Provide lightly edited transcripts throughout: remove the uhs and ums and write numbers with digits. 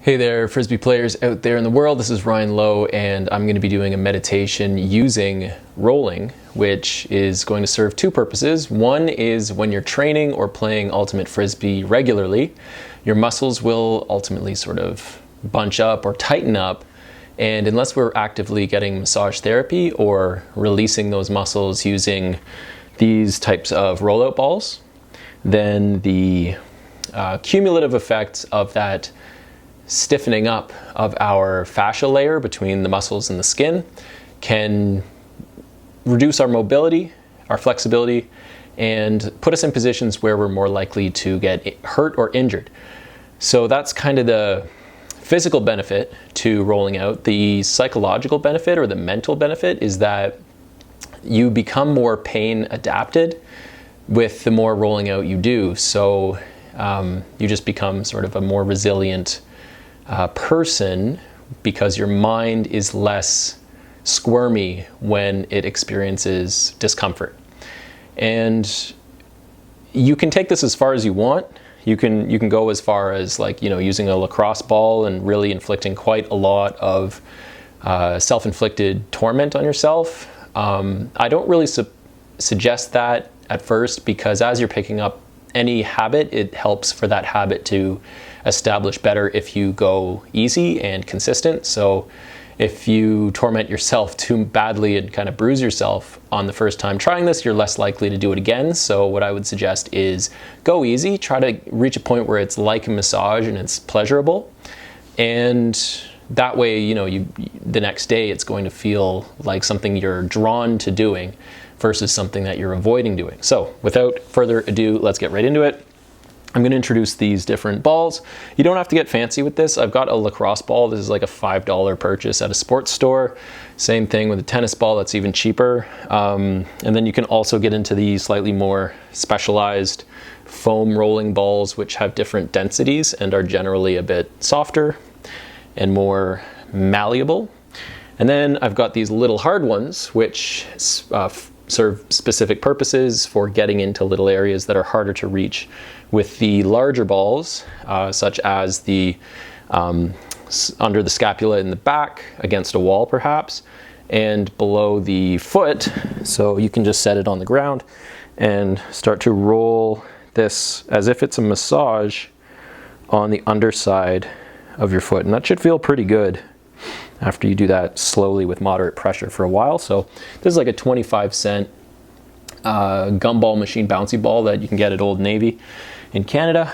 Hey there, Frisbee players out there in the world. This is Ryan Lowe, and I'm going to be doing a meditation using rolling, which is going to serve two purposes. One is when you're training or playing ultimate Frisbee regularly, your muscles will ultimately sort of bunch up or tighten up. And unless we're actively getting massage therapy or releasing those muscles using these types of rollout balls, then the cumulative effects of that stiffening up of our fascia layer between the muscles and the skin can reduce our mobility, our flexibility, and put us in positions where we're more likely to get hurt or injured. So that's kind of the physical benefit to rolling out. The psychological benefit or the mental benefit is that you become more pain adapted with the more rolling out you do. So you just become sort of a more resilient person because your mind is less squirmy when it experiences discomfort. And you can take this as far as you want. You can go as far as using a lacrosse ball and really inflicting quite a lot of self-inflicted torment on yourself. I don't really suggest that at first, because as you're picking up any habit, it helps for that habit to establish better if you go easy and consistent. So if you torment yourself too badly and kind of bruise yourself on the first time trying this, you're less likely to do it again. So what I would suggest is go easy, try to reach a point where it's like a massage and it's pleasurable. And that way, the next day it's going to feel like something you're drawn to doing versus something that you're avoiding doing. So without further ado, let's get right into it. I'm going to introduce these different balls. You don't have to get fancy with this. I've got a lacrosse ball. This is like a $5 purchase at a sports store. Same thing with a tennis ball, that's even cheaper. And then you can also get into the slightly more specialized foam rolling balls, which have different densities and are generally a bit softer and more malleable. And then I've got these little hard ones, which serve specific purposes for getting into little areas that are harder to reach with the larger balls, such as the under the scapula in the back, against a wall perhaps, and below the foot. So you can just set it on the ground and start to roll this as if it's a massage on the underside of your foot. And that should feel pretty good after you do that slowly with moderate pressure for a while. So this is like a 25-cent gumball machine bouncy ball that you can get at Old Navy in Canada,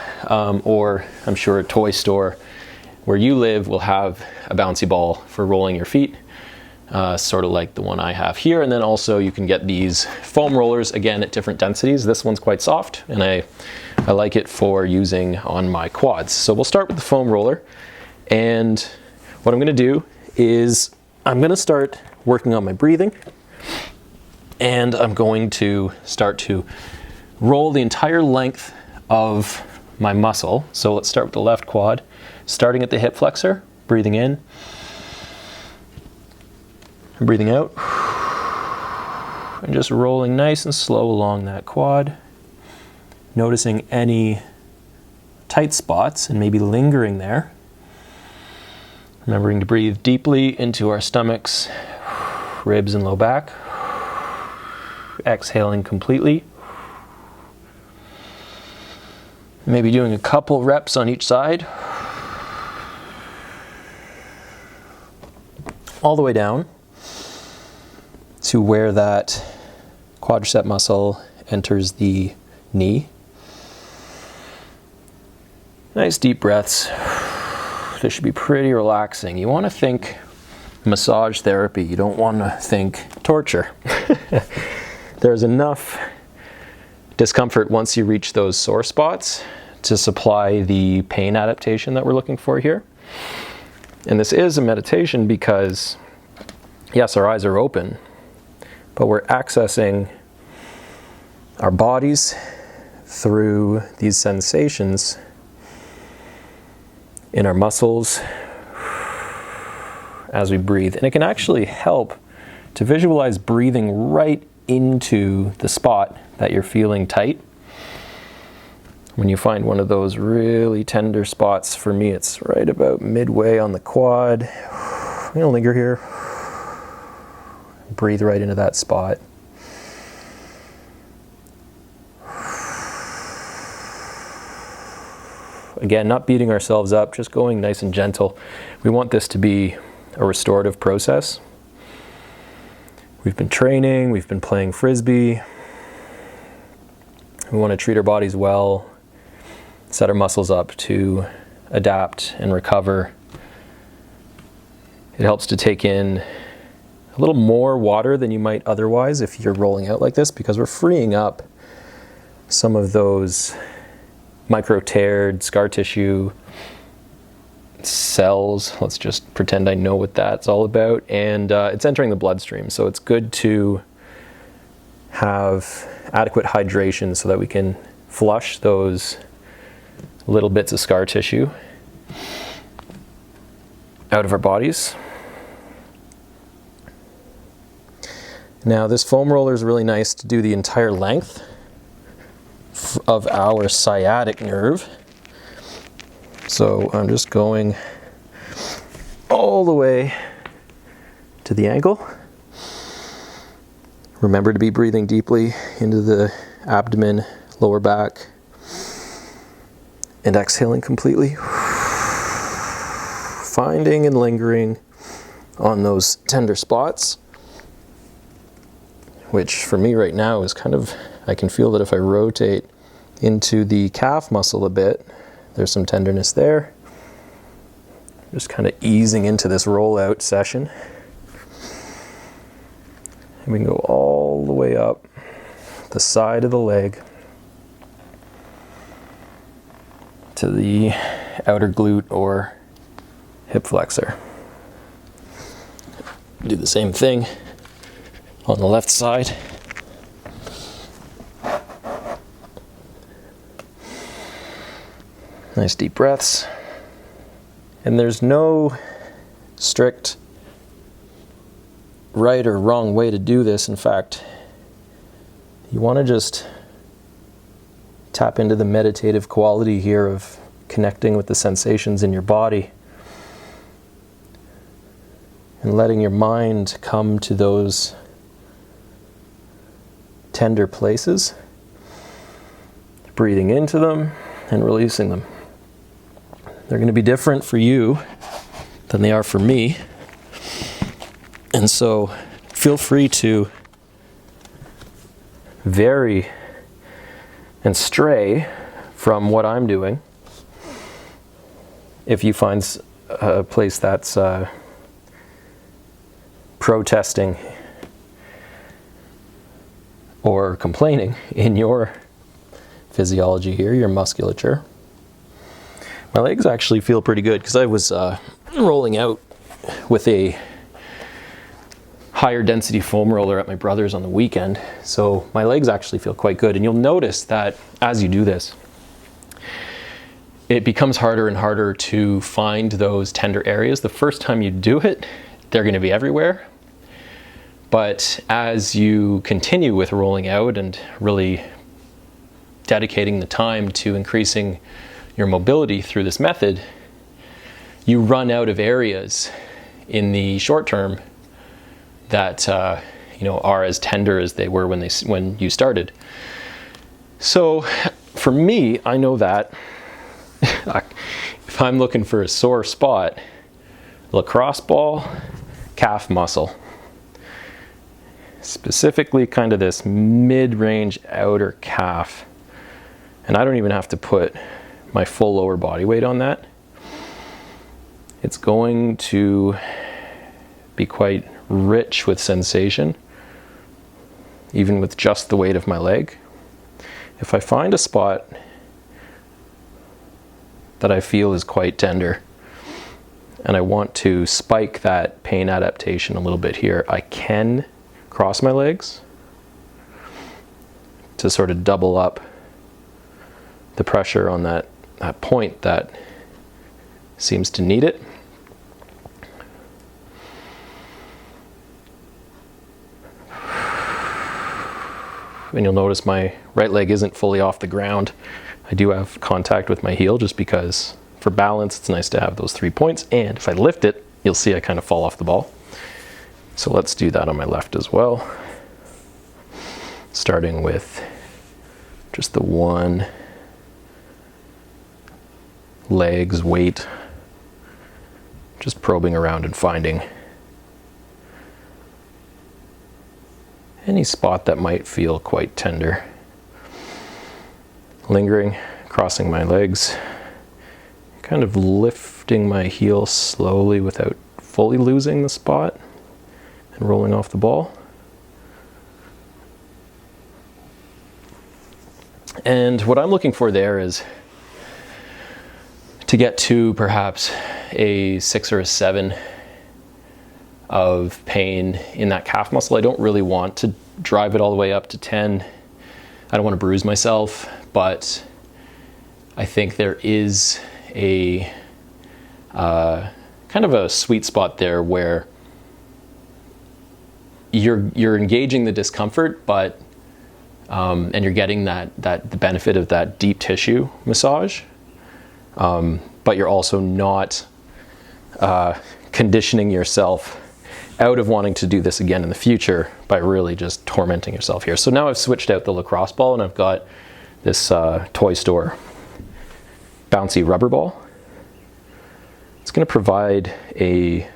or I'm sure a toy store where you live will have a bouncy ball for rolling your feet, sort of like the one I have here. And then also you can get these foam rollers, again at different densities. This one's quite soft, and I like it for using on my quads. So we'll start with the foam roller, and what I'm going to do is I'm going to start working on my breathing, and I'm going to start to roll the entire length of my muscle. So let's start with the left quad, starting at the hip flexor, breathing in and breathing out, and just rolling nice and slow along that quad, noticing any tight spots and maybe lingering there. Remembering to breathe deeply into our stomachs, ribs and low back. Exhaling completely. Maybe doing a couple reps on each side. All the way down to where that quadricep muscle enters the knee. Nice deep breaths. This should be pretty relaxing. You want to think massage therapy. You don't want to think torture. There's enough discomfort once you reach those sore spots to supply the pain adaptation that we're looking for here. And this is a meditation because, yes, our eyes are open, but we're accessing our bodies through these sensations in our muscles as we breathe. And it can actually help to visualize breathing right into the spot that you're feeling tight, When you find one of those really tender spots, for me it's right about midway on the quad. I'm gonna linger here. Breathe right into that spot. Again, not beating ourselves up, just going nice and gentle. We want this to be a restorative process. We've been training, we've been playing Frisbee. We want to treat our bodies well, set our muscles up to adapt and recover. It helps to take in a little more water than you might otherwise if you're rolling out like this, because we're freeing up some of those micro-teared scar tissue cells. Let's just pretend I know what that's all about. And it's entering the bloodstream, so it's good to have adequate hydration so that we can flush those little bits of scar tissue out of our bodies. Now this foam roller is really nice to do the entire length of our sciatic nerve. So I'm just going all the way to the ankle. Remember to be breathing deeply into the abdomen, lower back, and exhaling completely. Finding and lingering on those tender spots, which for me right now is kind of, I can feel that if I rotate into the calf muscle a bit, there's some tenderness there. Just kind of easing into this rollout session. And we can go all the way up the side of the leg to the outer glute or hip flexor. Do the same thing on the left side. Nice deep breaths. And there's no strict right or wrong way to do this. In fact, you want to just tap into the meditative quality here of connecting with the sensations in your body and letting your mind come to those tender places, breathing into them and releasing them. They're going to be different for you than they are for me. And so feel free to vary and stray from what I'm doing if you find a place that's protesting or complaining in your physiology here, your musculature. My legs actually feel pretty good because I was rolling out with a higher density foam roller at my brother's on the weekend. So my legs actually feel quite good. And you'll notice that as you do this, it becomes harder and harder to find those tender areas. The first time you do it, they're going to be everywhere. But as you continue with rolling out and really dedicating the time to increasing your mobility through this method, you run out of areas in the short term that are as tender as they were when you started. So for me, I know that if I'm looking for a sore spot, lacrosse ball, calf muscle, specifically kind of this mid-range outer calf. And I don't even have to put my full lower body weight on that. It's going to be quite rich with sensation, even with just the weight of my leg. If I find a spot that I feel is quite tender and I want to spike that pain adaptation a little bit here, I can cross my legs to sort of double up the pressure on that point that seems to need it. And you'll notice my right leg isn't fully off the ground. I do have contact with my heel just because for balance, it's nice to have those 3 points. And if I lift it, you'll see I kind of fall off the ball. So let's do that on my left as well. Starting with just the one leg's weight, just probing around and finding any spot that might feel quite tender. Lingering, crossing my legs, kind of lifting my heel slowly without fully losing the spot and rolling off the ball. And what I'm looking for there is to get to perhaps a 6 or a 7 of pain in that calf muscle. I don't really want to drive it all the way up to 10. I don't want to bruise myself, but I think there is a kind of a sweet spot there where you're engaging the discomfort, but and you're getting the benefit of that deep tissue massage, but you're also not conditioning yourself out of wanting to do this again in the future by really just tormenting yourself here. So now I've switched out the lacrosse ball and I've got this toy store bouncy rubber ball. It's going to provide a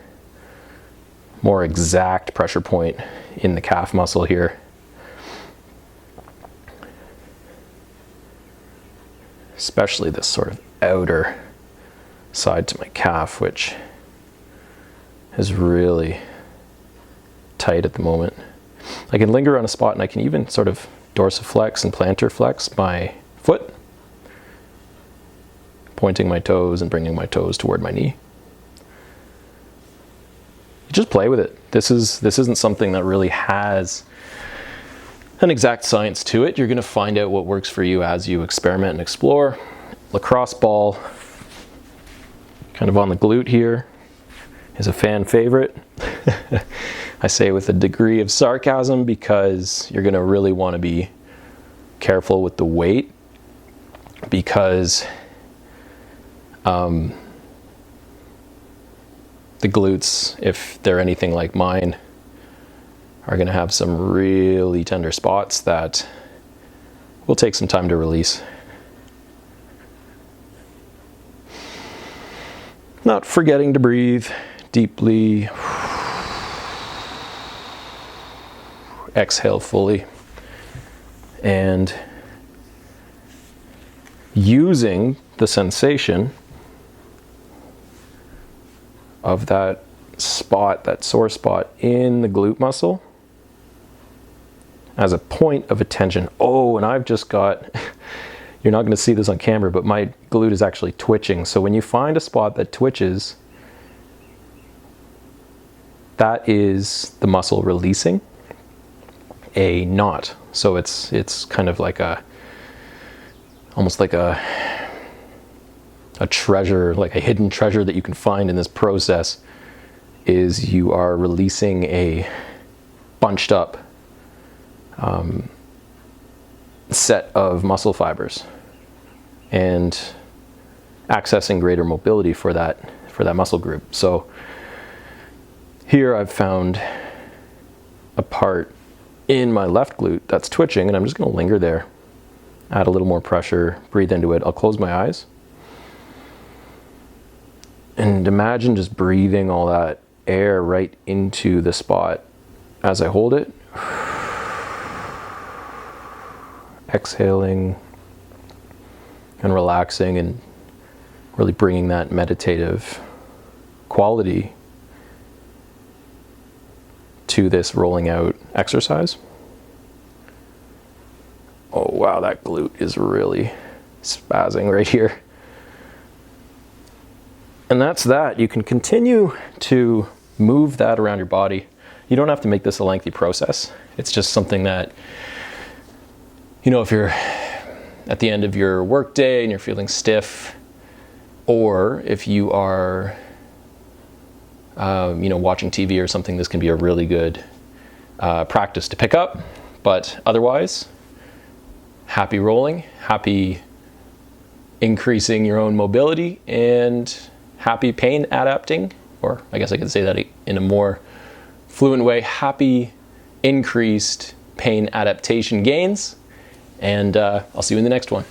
more exact pressure point in the calf muscle here. Especially this sort of outer side to my calf, which is really tight at the moment. I can linger on a spot and I can even sort of dorsiflex and plantar flex my foot, pointing my toes and bringing my toes toward my knee. You just play with it. This isn't something that really has an exact science to it. You're going to find out what works for you as you experiment and explore. Lacrosse ball, kind of on the glute here, is a fan favorite. I say with a degree of sarcasm because you're going to really want to be careful with the weight, because the glutes, if they're anything like mine, are going to have some really tender spots that will take some time to release. Not forgetting to breathe deeply. Exhale fully. And using the sensation of that spot, that sore spot in the glute muscle as a point of attention. Oh, and I've just got, you're not going to see this on camera, but my glute is actually twitching. So when you find a spot that twitches, that is the muscle releasing a knot. So it's kind of like almost like a treasure, like a hidden treasure that you can find in this process, is you are releasing a bunched up set of muscle fibers and accessing greater mobility for that muscle group. So here I've found a part in my left glute that's twitching, and I'm just going to linger there, add a little more pressure, breathe into it. I'll close my eyes and imagine just breathing all that air right into the spot as I hold it. Exhaling and relaxing and really bringing that meditative quality to this rolling out exercise. Oh wow, that glute is really spazzing right here. And that's that. You can continue to move that around your body. You don't have to make this a lengthy process. It's just something that, you know, if you're at the end of your work day and you're feeling stiff, or if you are watching TV or something, this can be a really good practice to pick up. But otherwise, happy rolling, happy increasing your own mobility, and happy pain adapting, or I guess I could say that in a more fluent way, happy increased pain adaptation gains. And I'll see you in the next one.